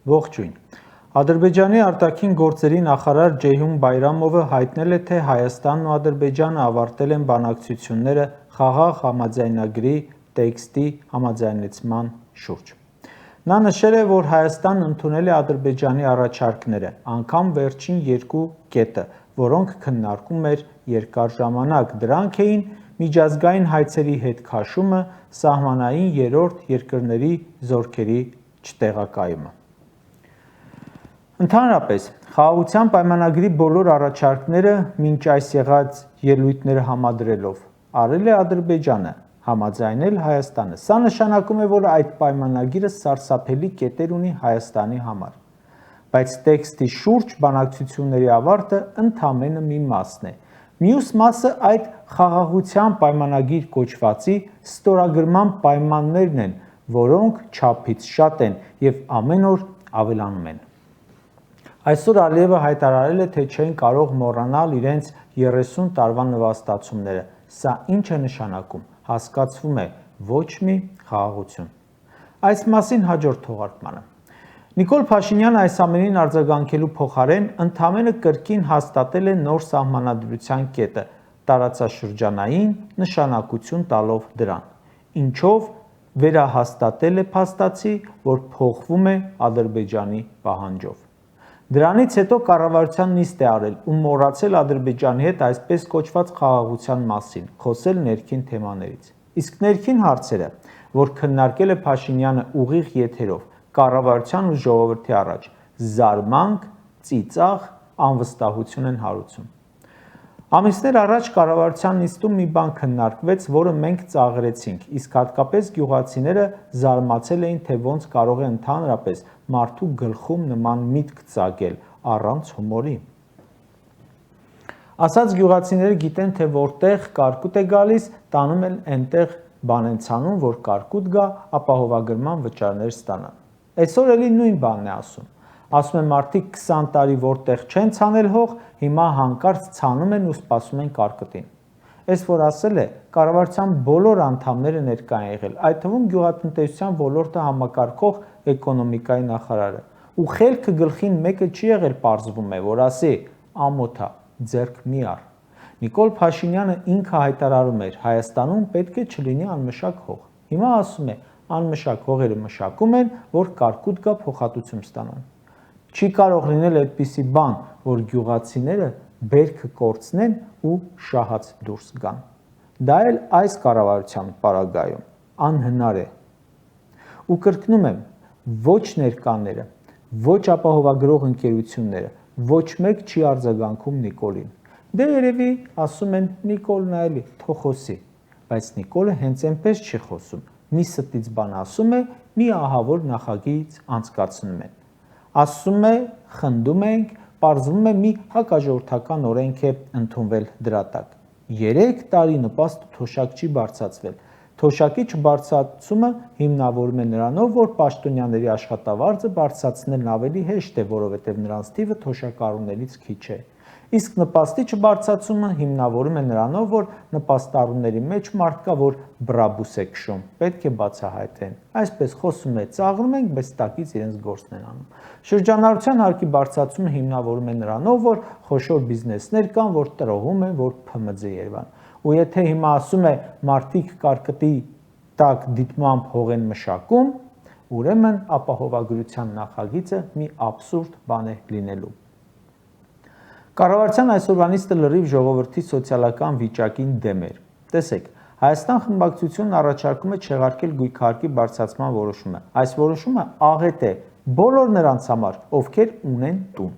Ողջույն։ Ադրբեջանի արտաքին գործերի նախարար Ceyhun Bayramovը հայտնել է, թե Հայաստանն ու Ադրբեջանը ավարտել են բանակցությունները խաղաղ համաձայնագրի տեքստի համաձայնեցման շուրջ։ Նա նշել է, որ Հայաստանն ընդունել է Ադրբեջանի առաջարկները, անգամ վերջին երկու կետը, որոնք քննարկում էր երկար ժամանակ, դրանք էին միջազգային հայցերի հետ քաշումը, սահմանային երրորդ երկրների զորքերի չտեղակայումը։ Ընդհանրապես, խաղաղության պայմանագրի բոլոր առաջարկները մինչ այս եղած ելույթները համադրելով արել է Ադրբեջանը, համաձայնել Հայաստանը։ Սա նշանակում է, որ այդ պայմանագիրը սարսափելի կետեր ունի Հայաստանի համար։ Բայց տեքստի շուրջ բանակցությունների ավարտը ընդամենը մի մասն է։ Մյուս մասը այդ խաղաղության պայմանագիր կոչվածի ստորագրման պայմաններն են, որոնք չափից շատ են և ամեն օր ավելանում են։ Այսօր Ալիևը հայտարարել է, թե չեն կարող մոռանալ իրենց 30 տարվա նվաստացումները։ Սա ինչ է նշանակում, հասկացվում է, ոչ մի խաղաղություն։ Այս մասին հաջորդ թողարկմանը։ Նիկոլ Փաշինյանը այս ամենին արձագանքելու փոխարեն ընդամենը կրկին հաստատել է նոր սահմանադրության կետը, տարածաշրջանային նշանակություն տալով դրան, ինչով վերահաստատել է փաստացի, որ փոխվում է Ադրբեջանի պահանջով։ Դրանից հետո կառավարության նիստ է արել ու մոռացել Ադրբեջանի հետ այսպես կոչված խաղաղության մասին, խոսել ներքին թեմաներից։ Իսկ ներքին հարցերը, որ քննարկել է Փաշինյանը ուղիղ եթերով, կառավարության ու ժողովրդի առաջ զարմանք, ծիծաղ, անվստահություն են հարուցում։ Ամիսներ առաջ կառավարության նիստում մի բան քննարկվեց, որը մենք ծաղրեցինք, իսկ հատկապես գյուղացիները զարմացել էին, թե ոնց կարող է ընդհանրապես մարդու գլխում նման միտք ծագել առանց հումորի։ Ասած գյուղացիները գիտեն, թե որտեղ կարկուտ է գալիս, տանում են այնտեղ բան են ցանում, որ կարկուտ գա, ապահովագրման վճարներ ստանան։ Այսօր էլի նույն բանն է ասում։ Ասում են մարդիկ 20 տարի որտեղ չեն ցանել հող, հիմա հանկարծ ցանում են ու սպասում են կարկուտին։ Այս որ ասել է, կառավարության բոլոր անդամները ներկա են եղել, այդ թվում գյուղատնտեսության ոլորտը համակարգող էկոնոմիկայի նախարարը։ Ու խելքը գլխին մեկը չի եղել, պարզվում է, որ ասի ամոթա, ձեռք մի առ։ Նիկոլ Փաշինյանը ինքը հայտարարում էր, Հայաստանում պետք է չլինի անմշակ հող։ Հիմա ասում է, անմշակ հողերը մշակում են, որ կարկուտ գա փոխհատուցում ստանան։ Չի կարող լինել այդպիսի բան, որ գյուղացիները բերքը կորցնեն ու շահած դուրս գան։ Դա էլ այս կառավարության պարագայում անհնար է։ Ու կրկնում եմ, ոչ ներկաները, ոչ ապահովագրող ընկերությունները, ոչ մեկ չի արձագանքում Նիկոլին։ Դե երևի ասում են Նիկոլն այլի, թող խոսի, բայց Նիկոլը հենց այնպես չի խոսում։ Մի ստից բան ասում է, մի ահավոր նախագիծ անցկացնում են։ Ասում է, խնդում ենք, պարզվում է մի հակաժողովրդական օրենք է ընդունվել դրա տակ։ 3 տարի նպաստ ու թոշակ չի բարձրացվել։ Թոշակի չբարձրացումը հիմնավորում է նրանով, որ պաշտոնյաների աշխատավարձը բարձրացնելն ավելի հեշտ է, որովհետև նրանց թիվը թոշակառուներից քիչ է։ Իսկ նպաստի չբարձրացումը հիմնավորում է նրանով, որ նպաստառուների մեջ մարդ կա, որ բրաբուս է քշում, պետք է բացահայտեն։ Այսպես խոսում է, ծաղրում ենք, բայց տակից իրենց գործն են անում։ Շրջանառության հարկի բարձրացումը հիմնավորում է նրանով, որ խոշոր բիզնեսներ կան, որ տրոհում են, որ ՓՄԶ Երևան։ Ու եթե հիմա ասում է մարդիկ կարկտի տակ դիտմամբ հող են մշակում, ուրեմն ապահովագրության նախագիծը մի աբսուրդ բան է լինելու։ Կառավարության այսօրվա նիստը լրիվ ժողովրդի սոցիալական վիճակին դեմ էր։ Տեսեք, Հայաստան խմբակցությունն առաջարկում է չեղարկել գույքահարկի բարձրացման որոշումը։ Այս որոշումը աղետ է բոլոր նրանց համար, ովքեր ունեն տուն։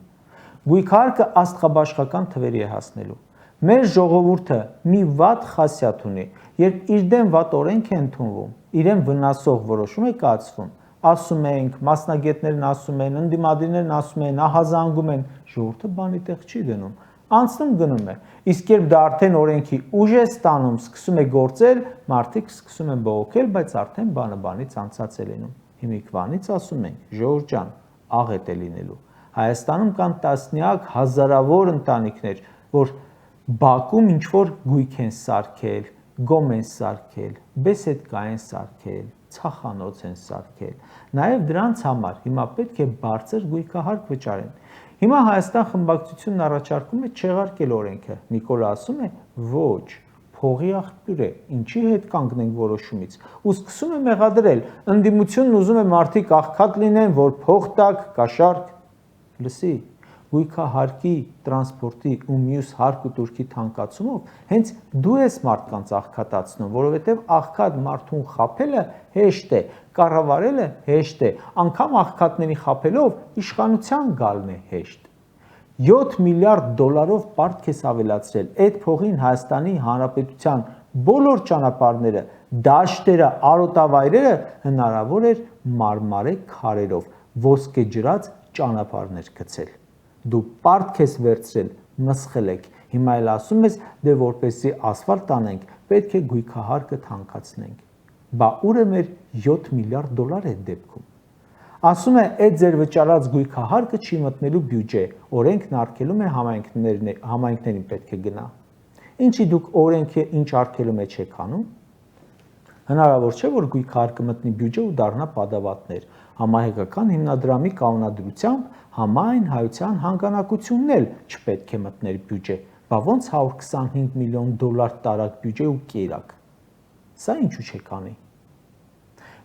Գույքահարկը աստղաբաշխական թվերի է հասնելու։ Մեր ժողովուրդը մի վատ խասյաթ ունի, երբ իր դեմ վատ օրենք է ընդունվում, իրեն վնասող որոշում է կայացվում, ասում ենք, մասնագետներն ասում են, ընդդիմադիրներն ասում են, ահազանգում են, ժողովուրդը բանի տեղ չի դնում, անցնում գնում է, իսկ երբ դա արդեն օրենքի ուժ է ստանում, սկսում է գործել, մարդիկ սկսում են բողոքել, բայց արդեն բանը բանից անցած է լինում։ Հիմիկվանից ասում ենք, ժողովուրդ ջան, աղետ է լինելու։ Հայաստանում կան տասնյակ հազարավոր ընտանիքներ, որ Բաքում ինչ-որ գույք են սարքել, գոմ են սարքել, բեսեդկա են սարքել, ցախանոց են սարքել։ Նաև դրանց համար հիմա պետք է բարձր գույքահարկ վճարեն։ Հիմա Հայաստան խմբակցությունն առաջարկում է չեղարկել օրենքը։ Նիկոլը ասում է՝ ոչ, փողի աղբյուր է, ինչի հետ կանգնենք որոշումից։ Ու սկսում է մեղադրել, ընդդիմությունն ուզում է մարդիկ աղքատ լինեն, որ փող տակ, կաշառք։ Լսի, գույքահարկի, տրանսպորտի ու մյուս հարկ ու տուրքի թանկացումով հենց դու ես մարդկանց աղքատացնում, որովհետև աղքատ մարդուն խաբելը հեշտ է, կառավարելը հեշտ է, անգամ աղքատների խաբելով իշխանության գալն է հեշտ։ 7 միլիարդ դոլարով պարտք ես ավելացրել, այդ փողին Հայաստանի Հանրապետության բոլոր ճանապարհները, դաշտերը, արոտավայրերը հնարավոր էր մարմարե քարերով, ոսկեջրած ճանապարհներ գցել։ Դու պարտք ես վերցրել, մսխել եք, հիմա էլ ասում ես, դե որպեսզի ասֆալտ անենք, պետք է գույքահարկը թանկացնենք։ Բա ուր է մեր 7 միլիարդ դոլար այդ դեպքում։ Ասում է, այդ ձեր վճարած գույքահարկը չի մտնելու բյուջե, օրենքն արգելում է համայնքներին պետք է գնա։ Ինչի դուք օրենքը ինչ արգելում է չեք անում։ Հնարավոր չէ, որ գույքահարկը մտնի բյուջե ու դառնա պատավատներ։ Համահայկական հիմնադրամի կանոնադրությամբ համայն հայության հանգանակությունն էլ չպետք է մտներ բյուջե, բա ոնց 125 միլիոն դոլար տարակ բյուջե ու կերակ։ Սա ինչու չեք անի։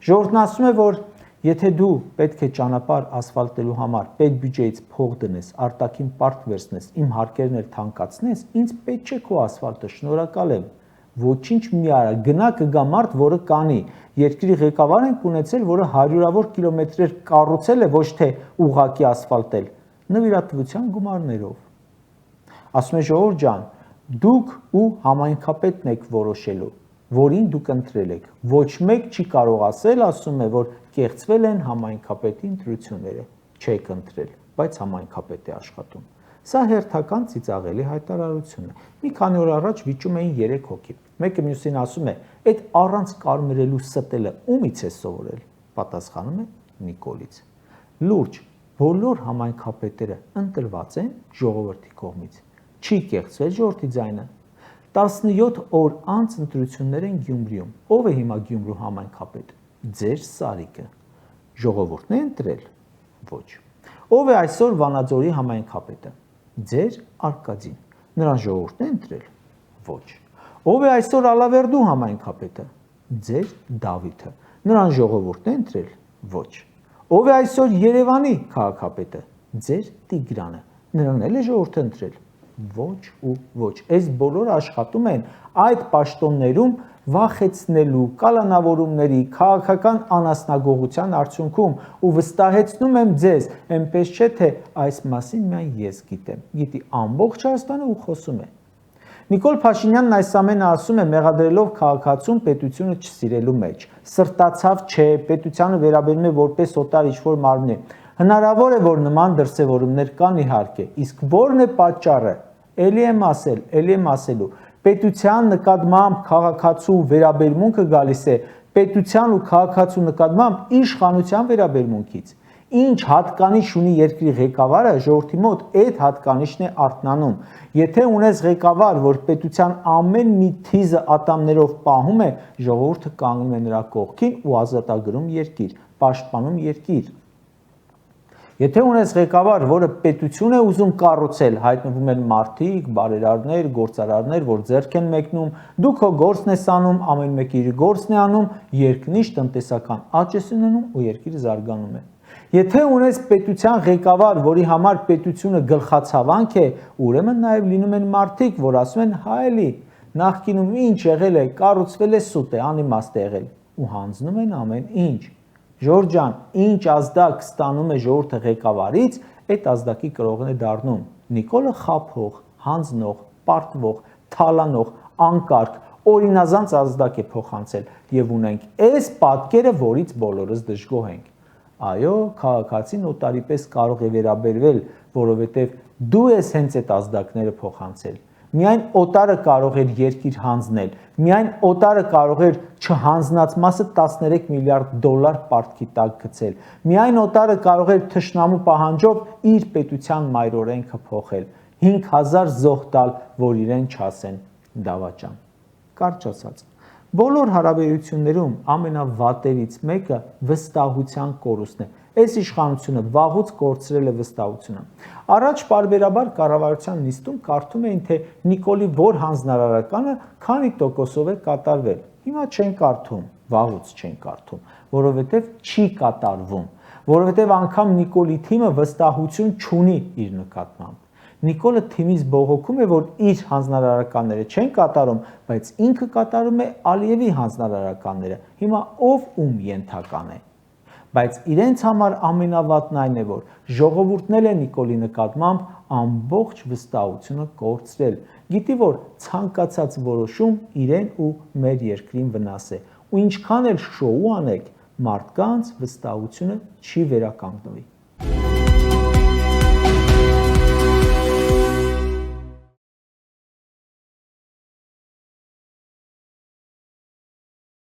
Ժողովուրդն ասում է, որ եթե դու պետք է ճանապարհ ասֆալտելու համար պետ բյուջեից փող դնես, արտաքին պարտ վերցնես, իմ հարկերն էլ թանկացնես, ինձ պետք չէ քո ասֆալտը, շնորհակալ եմ։ Ոչինչ մի արա, գնա կգա մարդ, որը կանի։ Երկրի ղեկավար ենք ունեցել, որը հարյուրավոր կիլոմետրեր կառուցել է, ոչ թե ուղղակի ասֆալտել, նվիրատվության գումարներով։ Ասում է ժողովուրդ ջան, դուք ու համայնքապետն եք որոշելու, որին դուք ընտրել եք։ Ոչ մեկ չի կարող ասել, ասում է, որ կեղծվել են համայնքապետի ընտրությունները, չեք ընտրել, բայց համայնքապետ է աշխատում։ Սա հերթական ծիծաղելի հայտարարություն է։ Մի քանի օր առաջ վիճում էին 3 հոգի։ Մեկը մյուսին ասում է, այդ առանց կարմրելու ստելը ումից է սովորել։ Պատասխանում է Նիկոլից։ Լուրջ, բոլոր համայնքապետերը ընտրված են ժողովրդի կողմից։ Չի կեղծվել ժողովրդի ձայնը։ 17 օր անց ընտրություններ են Գյումրիում։ Ով է հիմա Գյումրու համայնքապետ։ Ձեր Սարիկը։ Ժողովուրդն է ընտրել։ Ոչ։ Ով է այսօր Վանաձորի համայնքապետը։ Ձեր Արկադին։ Նրան ժողովուրդն է ընտրել։ Ոչ։ Ով է այսօր Ալավերդու համայնքապետը։ Ձեր Դավիթը։ Նրան ժողովուրդն է ընտրել։ Ոչ։ Ով է այսօր Երևանի քաղաքապետը։ Ձեր Տիգրանը։ Նրան էլ է ժողովուրդը ընտրել։ Ոչ ու ոչ։ Այս բոլորը աշխատում են այդ պաշտոններում վախեցնելու, կալանավորումների, քաղաքական անասնագողության արդյունքում ու վստահեցնում եմ ձեզ, այնպես չէ թե այս մասին միայն ես գիտեմ, գիտի ամբողջ Հայաստանը ու խոսում է։ Նիկոլ Փաշինյանն այս ամենը ասում է մեղադրելով քաղաքացուն պետությունը չսիրելու մեջ։ Սրտացավ չէ, պետությանը վերաբերում է որպես օտար ինչ-որ մարմնի։ Հնարավոր է, որ նման դրսևորումներ կան իհարկե, իսկ ո՞րն է պատճառը։ Էլի եմ ասելու։ Պետության նկատմամբ քաղաքացու վերաբերմունքը գալիս է պետության ու քաղաքացու նկատմամբ իշխանության վերաբերմունքից։ Ինչ հատկանիշ ունի երկրի ղեկավարը, ժողովրդի մոտ այդ հատկանիշն է արթնանում։ Եթե ունես ղեկավար, որ պետության ամեն մի թիզը ատամներով պահում է, ժողովուրդը կանգնում է նրա կողքին ու ազատագրում երկիր, պաշտպանում երկիր։ Եթե ունես ղեկավար, որը պետություն է ուզում կառուցել, հայտնվում են մարդիկ, բարերարներ, գործարարներ, որ ձեռք են մեկնում, դու քո գործն ես անում, ամեն մեկը իր գործն է անում, երկնիշ տնտեսական աճ ես ունենում ու երկիրը զարգանում է։ Եթե ունես պետության ղեկավար, որի համար պետությունը գլխացավանք է, ուրեմն նաև լինում են մարդիկ, որ ասում են հայելի, նախկինում ինչ եղել է, կառուցվել է սուտ է, անիմաստ է եղել ու հանձնում են ամեն ինչ։ Ժորժ ջան, ինչ ազդակ ստանում է ժողովուրդը ղեկավարից, այդ ազդակի կրողն է դառնում։ Նիկոլը խաբող, հանձնող, պարտվող, թալանող, անկարգ, օրինազանց ազդակ է փոխանցել եւ ունենք այս պատկերը, որից բոլորս դժգոհ ենք։ Այո, քաղաքացին օտարի պես կարող է վերաբերվել, որովհետեւ դու ես հենց այդ ազդակները փոխանցել։ Միայն օտարը կարող էր երկիր հանձնել, միայն օտարը կարող էր չհանձնած մասը 13 միլիարդ դոլար պարտքի տակ գցել, միայն օտարը կարող էր թշնամու պահանջով իր պետության մայրօրենքը փոխել, 5000 զոհ տալ, որ իրեն չասեն դավաճան։ Կարճ ասած, Բոլոր հարաբերություններում ամենավատերից մեկը վստահության կորուստն է։ Այս իշխանությունը վաղուց կորցրել է վստահությունը։ Առաջ պարբերաբար կառավարության նիստում կարդում էին, թե Նիկոլի որ հանձնարարականը քանի տոկոսով է կատարվել։ Հիմա չեն կարդում, վաղուց չեն կարդում, որովհետև չի կատարվում, որովհետև անգամ Նիկոլի թիմը վստահություն չունի իր նկատմամբ։ Նիկոլը թիմից բողոքում է, որ իր հանձնարարականները չեն կատարում, բայց ինքը կատարում է Ալիևի հանձնարարականները։ Հիմա ով ում ենթական է։ Բայց իրենց համար ամենավատն այն է, որ ժողովուրդն էլ է Նիկոլի նկատմամբ ամբողջ վստահությունը կորցրել։ Գիտի, որ ցանկացած որոշում իրեն ու մեր երկրին վնաս է, ու ինչքան էլ շոու անեք, մարդկանց վստահությունը չի վերականգնվի։